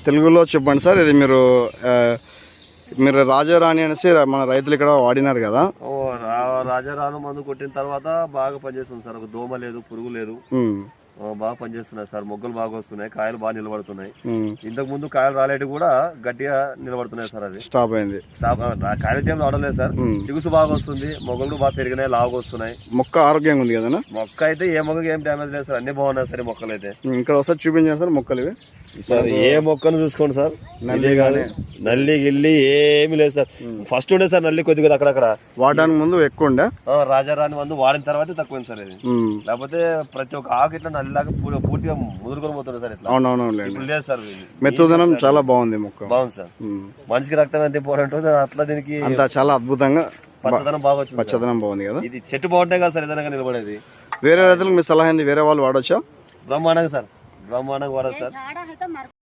తెలుగులో చెప్పండి సార్. ఇది మీరు మీరు రాజారాణి అనేసి మన రైతులు ఇక్కడ వాడినారు కదా. రాజారాణి మందు కొట్టిన తర్వాత బాగా పనిచేస్తుంది సార్. ఒక దోమ లేదు, పురుగు లేదు, బాగా పనిచేస్తున్నాయి సార్. మొగ్గలు బాగా వస్తున్నాయి, కాయలు బాగా నిలబడుతున్నాయి. ఇంతకు ముందు కాయలు రాలేటి కూడా గట్టిగా నిలబడుతున్నాయి సార్. అది స్టాప్ అయింది. కాయలు టైంలో అవడలేదు సార్. సిగుసు బాగా వస్తుంది, మొగ్గలు బాగా పెరిగినాయి, లావుగా వస్తున్నాయి. మొక్క ఆరోగ్యంగా ఉంది కదా. మొక్క అయితే ఏ మొక్కకి ఏం డ్యామేజ్ లేదు సార్, అన్ని బాగున్నాయి సార్. మొక్కలు అయితే ఇక్కడ ఒకసారి చూపించారు సార్ మొక్కలు ఇవి. సార్ ఏ మొక్కను చూసుకోండి సార్, నల్లి కానీ నల్లి గిల్లి ఏమి లేదు సార్. ఫస్ట్ ఉండే సార్ నల్లి కొద్దిగా అక్కడక్కడ, వాడడానికి ముందు ఎక్కువ ఉండే. రాజారాణి మందు వాడిన తర్వాత తక్కువైంది సార్ ఇది. లేకపోతే ప్రతి ఒక్క ఆకు ఇట్లా నల్లిలాగా పూర్తిగా ముదురుకొని పోతుంది సార్. ఇట్లా ఇప్పుడు లేదు సార్. మెత్తదనం చాలా బాగుంది మొక్క, బాగుంది సార్. మనిషికి రక్తం ఎంత ఇంపార్టెంట్ అట్లా దీనికి అంతా చాలా అద్భుతంగా పచ్చదనం బాగా వచ్చింది. పచ్చదనం బాగుంది కదా. ఇది చెట్టు బాగుంటాయి కదా సార్, ఏదైనా నిలబడేది. వేరే రైతులకు మీ సలహా ఏంది? వేరే వాళ్ళు వాడొచ్చా? బ్రహ్మాండంగా సార్, బ్రహ్మాండంగా వాడచ్చు సార్.